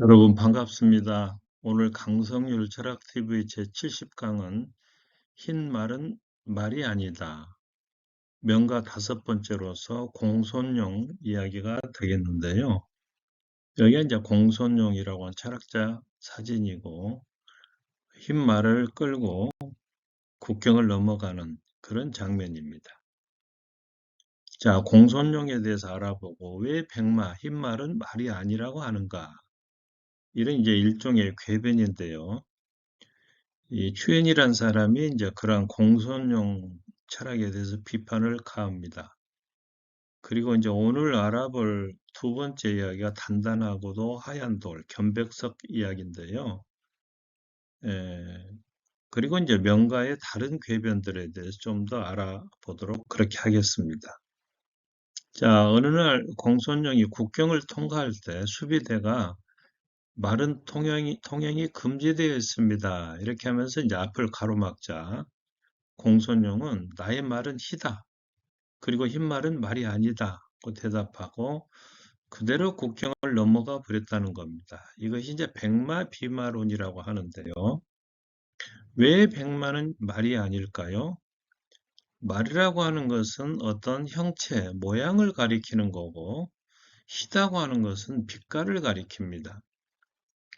여러분 반갑습니다. 오늘 강성률 철학TV 제70강은 흰 말은 말이 아니다. 명가 5번째로서 공손용 이야기가 되겠는데요. 여기가 이제 공손용이라고 하는 철학자 사진이고 흰 말을 끌고 국경을 넘어가는 그런 장면입니다. 자, 공손용에 대해서 알아보고 왜 백마, 흰 말은 말이 아니라고 하는가? 이런 이제 일종의 궤변인데요. 이 추엔이란 사람이 이제 그러한 공손용 철학에 대해서 비판을 가합니다. 그리고 이제 오늘 알아볼 두 번째 이야기가 단단하고도 하얀 돌, 견백석 이야기인데요. 그리고 이제 명가의 다른 궤변들에 대해서 좀 더 알아보도록 그렇게 하겠습니다. 자, 어느 날 공손용이 국경을 통과할 때 수비대가 말은 통행이 금지되어 있습니다. 이렇게 하면서 이제 앞을 가로막자 공손용은 나의 말은 희다. 그리고 흰 말은 말이 아니다. 고 대답하고 그대로 국경을 넘어가 버렸다는 겁니다. 이것이 이제 백마비마론이라고 하는데요. 왜 백마는 말이 아닐까요? 말이라고 하는 것은 어떤 형체, 모양을 가리키는 거고 희다고 하는 것은 빛깔을 가리킵니다.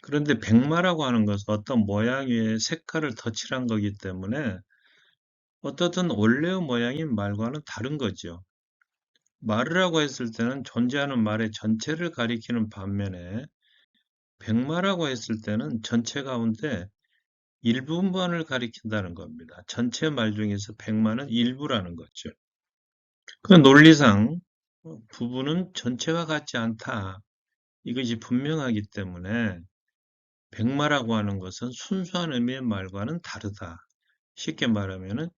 그런데 백마라고 하는 것은 어떤 모양 위에 색깔을 덧칠한 거기 때문에 어떻든 원래의 모양인 말과는 다른 거죠. 말이라고 했을 때는 존재하는 말의 전체를 가리키는 반면에 백마라고 했을 때는 전체 가운데 일부분을 가리킨다는 겁니다. 전체 말 중에서 백마는 일부라는 거죠. 그 논리상 부분은 전체와 같지 않다. 이것이 분명하기 때문에 백마라고 하는 것은 순수한 의미의 말과는 다르다. 쉽게 말하면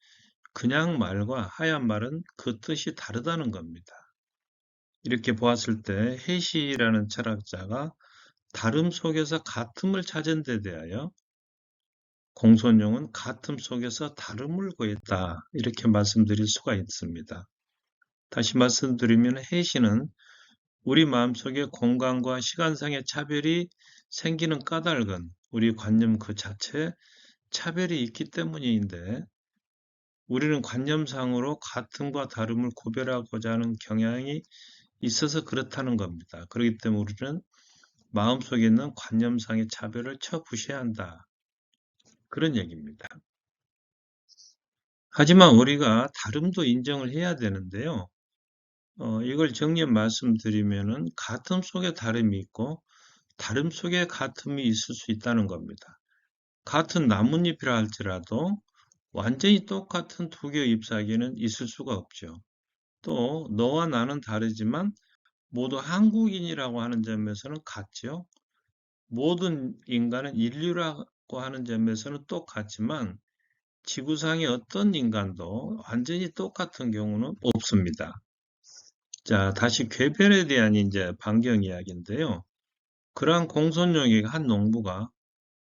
그냥 말과 하얀 말은 그 뜻이 다르다는 겁니다. 이렇게 보았을 때 해시라는 철학자가 다름 속에서 같음을 찾은 데 대하여 공손용은 같음 속에서 다름을 구했다. 이렇게 말씀드릴 수가 있습니다. 다시 말씀드리면 해시는 우리 마음속에 공간과 시간상의 차별이 생기는 까닭은 우리 관념 그 자체에 차별이 있기 때문인데 우리는 관념상으로 같음과 다름을 구별하고자 하는 경향이 있어서 그렇다는 겁니다. 그렇기 때문에 우리는 마음속에 있는 관념상의 차별을 쳐부셔야 한다. 그런 얘기입니다. 하지만 우리가 다름도 인정을 해야 되는데요. 이걸 정리해 말씀드리면은 같음 속에 다름이 있고 다름 속에 같음이 있을 수 있다는 겁니다. 같은 나뭇잎이라 할지라도 완전히 똑같은 두 개의 잎사귀는 있을 수가 없죠. 또 너와 나는 다르지만 모두 한국인이라고 하는 점에서는 같죠. 모든 인간은 인류라고 하는 점에서는 똑같지만 지구상의 어떤 인간도 완전히 똑같은 경우는 없습니다. 자, 다시 궤변에 대한 이제 반경 이야기인데요. 그러한 공손용의 한 농부가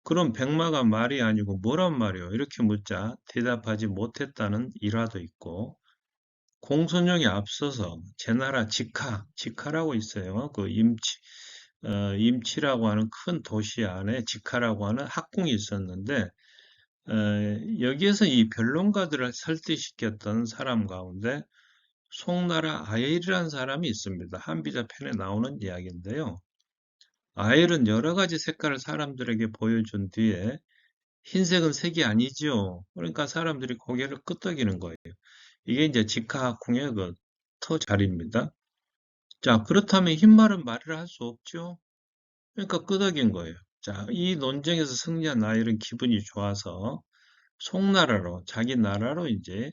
그럼 백마가 말이 아니고 뭐란 말이요? 이렇게 묻자 대답하지 못했다는 일화도 있고 공손용이 앞서서 제나라 직하라고 있어요. 그 임치라고 하는 큰 도시 안에 직하라고 하는 학궁이 있었는데 여기에서 이 변론가들을 설득시켰던 사람 가운데 송나라 아엘이라는 사람이 있습니다. 한비자편에 나오는 이야기인데요. 아엘은 여러 가지 색깔을 사람들에게 보여준 뒤에 흰색은 색이 아니지요. 그러니까 사람들이 고개를 끄덕이는 거예요. 이게 이제 직하학궁의 그 터자리입니다. 자, 그렇다면 흰말은 말을 할 수 없죠. 그러니까 끄덕인 거예요. 자, 이 논쟁에서 승리한 아엘은 기분이 좋아서 송나라로, 자기 나라로 이제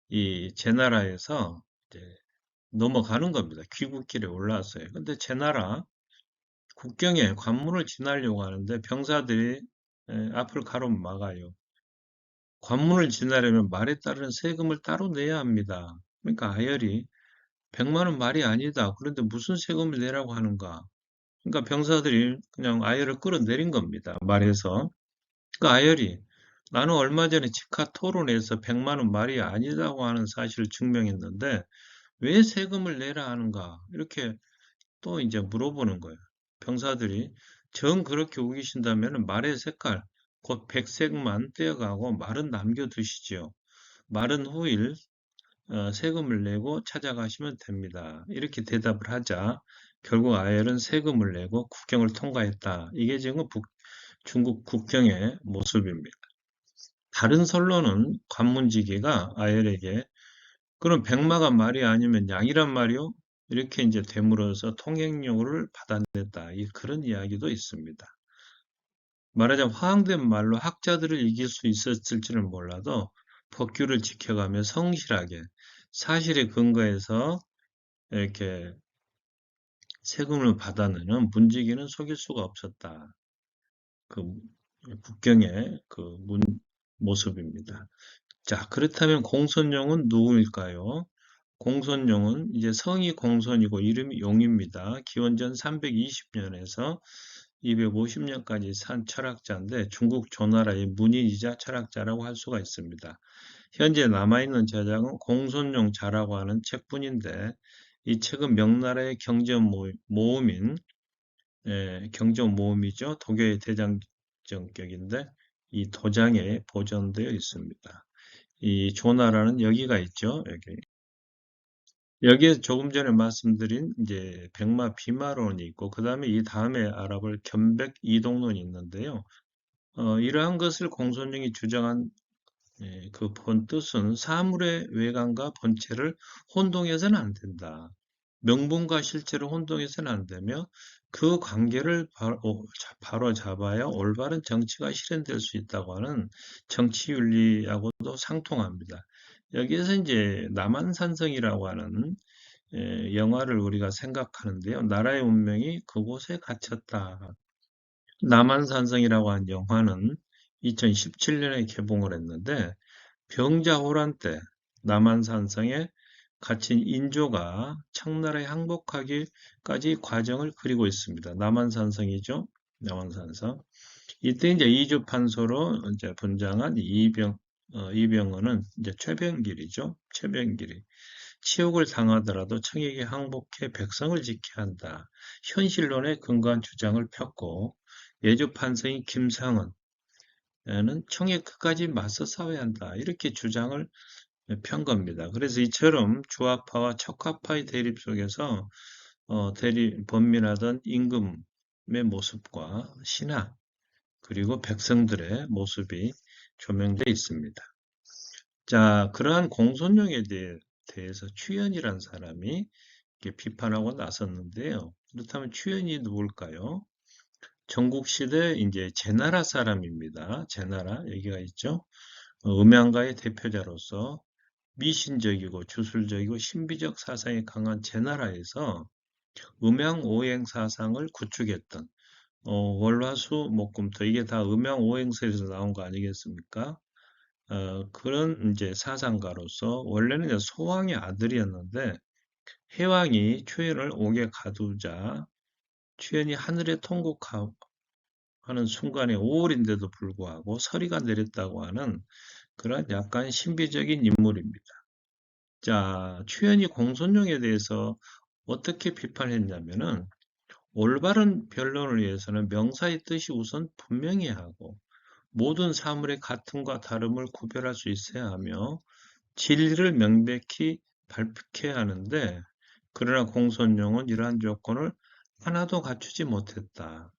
이 제나라에서 이제 넘어가는 겁니다. 귀국길에 올라왔어요. 근데 제나라 국경에 관문을 지나려고 하는데 병사들이 앞을 가로막아요. 관문을 지나려면 말에 따른 세금을 따로 내야 합니다. 그러니까 아열이 100만 원 말이 아니다. 그런데 무슨 세금을 내라고 하는가? 그러니까 병사들이 그냥 아열을 끌어내린 겁니다. 말해서. 그러니까 아열이 나는 얼마 전에 직하 토론에서 100만 원 말이 아니다고 하는 사실을 증명했는데 왜 세금을 내라 하는가? 이렇게 또 이제 물어보는 거예요. 병사들이 정 그렇게 우기신다면 말의 색깔, 곧 백색만 떼어가고 말은 남겨 두시지요. 말은 후일 세금을 내고 찾아가시면 됩니다. 이렇게 대답을 하자 결국 아엘은 세금을 내고 국경을 통과했다. 이게 지금 중국 국경의 모습입니다. 다른 선로는 관문지기가 아엘에게 그럼 백마가 말이 아니면 양이란 말이요? 이렇게 이제 되물어서 통행료를 받아냈다. 그런 이야기도 있습니다. 말하자면 화양된 말로 학자들을 이길 수 있었을지는 몰라도 법규를 지켜가며 성실하게 사실에 근거해서 이렇게 세금을 받아내는 문지기는 속일 수가 없었다. 그 국경의 그 모습입니다. 자, 그렇다면 공손용은 누구일까요? 공손용은 이제 성이 공손이고 이름이 용입니다. 기원전 320년에서 250년까지 산 철학자인데 중국 조나라의 문인이자 철학자라고 할 수가 있습니다. 현재 남아있는 저작은 공손용 자라고 하는 책뿐인데 이 책은 명나라의 경제 모음인 경제모음이죠. 도교의 대장정격인데 이 도장에 보존되어 있습니다. 이 조나라는 여기가 있죠. 여기에 조금 전에 말씀드린 이제 백마 비마론이 있고 그 다음에 이 다음에 알아볼 견백 이동론이 있는데요. 이러한 것을 공손령이 주장한 그 본뜻은 사물의 외관과 본체를 혼동해서는 안 된다. 명분과 실체를 혼동해서는 안 되며 그 관계를 바로 잡아야 올바른 정치가 실현될 수 있다고 하는 정치윤리하고도 상통합니다. 여기에서 이제 남한산성이라고 하는 영화를 우리가 생각하는데요. 나라의 운명이 그곳에 갇혔다. 남한산성이라고 하는 영화는 2017년에 개봉을 했는데 병자호란 때 남한산성에 갇힌 인조가 청나라에 항복하기까지 과정을 그리고 있습니다. 남한산성이죠. 남한산성. 이때 이제 이주판서로 이제 분장한 이병헌은 이제 최병길이죠. 최병길이. 치욕을 당하더라도 청에게 항복해 백성을 지켜야 한다. 현실론에 근거한 주장을 폈고 예주판서인 김상은 청에 끝까지 맞서 싸워야 한다. 이렇게 주장을 편 겁니다. 그래서 이처럼 주화파와 척화파의 대립 속에서 번민하던 임금의 모습과 신하 그리고 백성들의 모습이 조명되어 있습니다. 자, 그러한 공손령에 대해서 추연이라는 사람이 이렇게 비판하고 나섰는데요. 그렇다면 추연이 누굴까요? 전국시대 이제 제나라 사람입니다. 제나라 여기가 있죠. 음양가의 대표자로서 미신적이고 주술적이고 신비적 사상이 강한 제나라에서 음양오행 사상을 구축했던 월화수목금토 이게 다 음양오행설에서 나온 거 아니겠습니까? 그런 이제 사상가로서 원래는 이제 소왕의 아들이었는데 해왕이 추현을 옥에 가두자 추현이 하늘에 통곡하는 순간에 5월인데도 불구하고 서리가 내렸다고 하는 그런 약간 신비적인 인물입니다. 자, 추현이 공손령에 대해서 어떻게 비판했냐면은 올바른 변론을 위해서는 명사의 뜻이 우선 분명히 하고 모든 사물의 같음과 다름을 구별할 수 있어야 하며 진리를 명백히 밝혀야 하는데 그러나 공손령은 이러한 조건을 하나도 갖추지 못했다.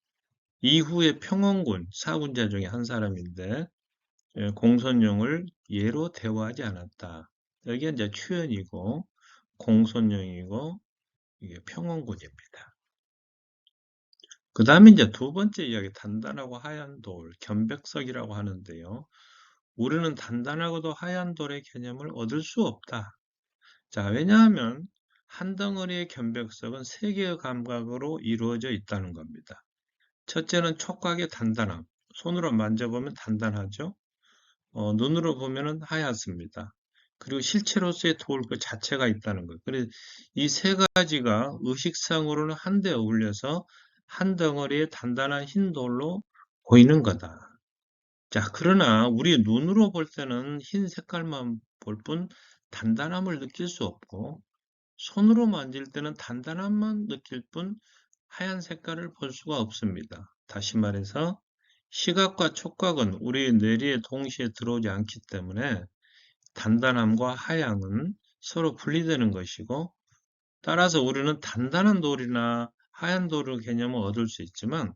이후에 평원군 사군자 중에 한 사람인데 공손령을 예로 대우하지 않았다. 여기가 이제 추연이고 공손령이고 이게 평원군입니다. 그 다음에 이제 두 번째 이야기 단단하고 하얀 돌, 견백석이라고 하는데요. 우리는 단단하고도 하얀 돌의 개념을 얻을 수 없다. 자, 왜냐하면 한 덩어리의 견백석은 세 개의 감각으로 이루어져 있다는 겁니다. 첫째는 촉각의 단단함. 손으로 만져보면 단단하죠. 눈으로 보면은 하얗습니다. 그리고 실체로서의 돌 그 자체가 있다는 것. 그래서 이 세 가지가 의식상으로는 한데 어울려서 한 덩어리의 단단한 흰 돌로 보이는 거다. 자, 그러나 우리 눈으로 볼 때는 흰 색깔만 볼 뿐 단단함을 느낄 수 없고 손으로 만질 때는 단단함만 느낄 뿐 하얀 색깔을 볼 수가 없습니다. 다시 말해서 시각과 촉각은 우리 뇌리에 동시에 들어오지 않기 때문에 단단함과 하향은 서로 분리되는 것이고, 따라서 우리는 단단한 돌이나 하얀 돌의 개념을 얻을 수 있지만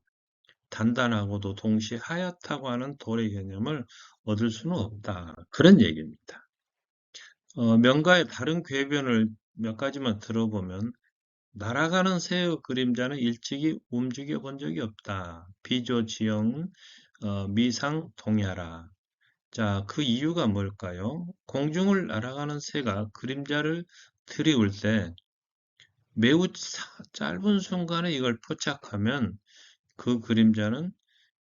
단단하고도 동시에 하얗다고 하는 돌의 개념을 얻을 수는 없다. 그런 얘기입니다. 명가의 다른 궤변을 몇 가지만 들어보면 날아가는 새의 그림자는 일찍이 움직여 본 적이 없다. 비조지형, 미상 동야라. 자, 그 이유가 뭘까요? 공중을 날아가는 새가 그림자를 들이울 때 매우 짧은 순간에 이걸 포착하면 그 그림자는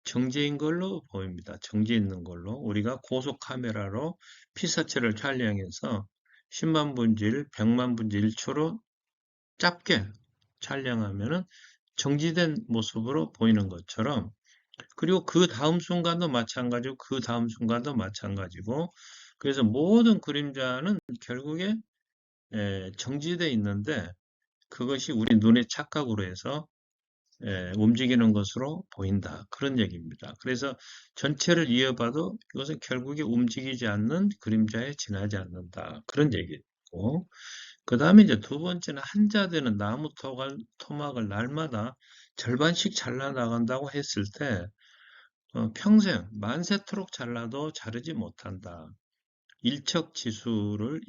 정지인 걸로 보입니다. 정지 있는 걸로. 우리가 고속 카메라로 피사체를 촬영해서 10만 분지 1, 100만 분지 1초로 짧게 촬영하면은 정지된 모습으로 보이는 것처럼, 그리고 그 다음 순간도 마찬가지고 그 다음 순간도 마찬가지고, 그래서 모든 그림자는 결국에 정지되어 있는데 그것이 우리 눈의 착각으로 해서 움직이는 것으로 보인다. 그런 얘기입니다. 그래서 전체를 이어봐도 이것은 결국에 움직이지 않는 그림자에 지나지 않는다. 그런 얘기고, 그 다음에 이제 두 번째는 한자되는 나무 토막을 날마다 절반씩 잘라나간다고 했을 때 평생 만세토록 잘라도 자르지 못한다. 일척지수를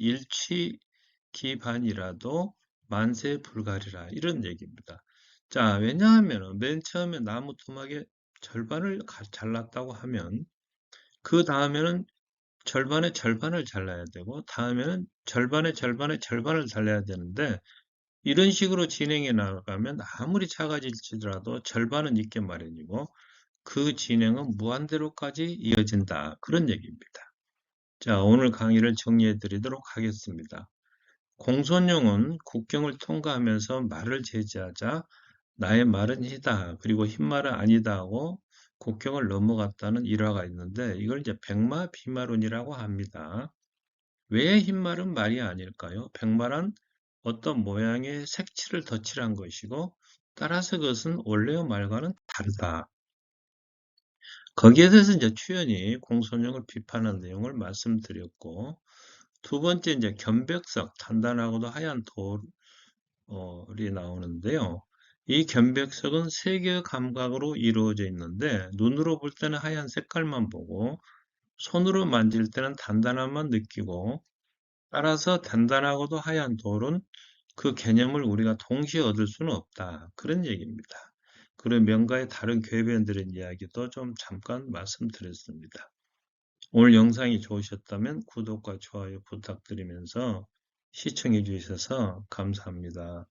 일취기반이라도 만세 불가리라, 이런 얘기입니다. 자, 왜냐하면 맨 처음에 나무 토막의 절반을 잘랐다고 하면 그 다음에는 절반의 절반을 잘라야 되고 다음에는 절반의 절반의 절반을 잘라야 되는데, 이런 식으로 진행해 나가면 아무리 작아질지라도 절반은 있게 마련이고 그 진행은 무한대로까지 이어진다. 그런 얘기입니다. 자, 오늘 강의를 정리해 드리도록 하겠습니다. 공손령은 국경을 통과하면서 말을 제지하자 나의 말은 희다, 그리고 흰말은 아니다 하고 국경을 넘어갔다는 일화가 있는데 이걸 이제 백마비마론이라고 합니다. 왜 흰말은 말이 아닐까요? 백마란 어떤 모양의 색칠을 덧칠한 것이고 따라서 그것은 원래의 말과는 다르다. 거기에 대해서 이제 추연이 공손령을 비판한 내용을 말씀드렸고, 두 번째 이제 견백석, 단단하고도 하얀 돌이 나오는데요. 이 견백석은 세 개의 감각으로 이루어져 있는데 눈으로 볼 때는 하얀 색깔만 보고 손으로 만질 때는 단단함만 느끼고, 따라서 단단하고도 하얀 돌은 그 개념을 우리가 동시에 얻을 수는 없다. 그런 얘기입니다. 그리고 명가의 다른 궤변들의 이야기도 좀 잠깐 말씀드렸습니다. 오늘 영상이 좋으셨다면 구독과 좋아요 부탁드리면서 시청해 주셔서 감사합니다.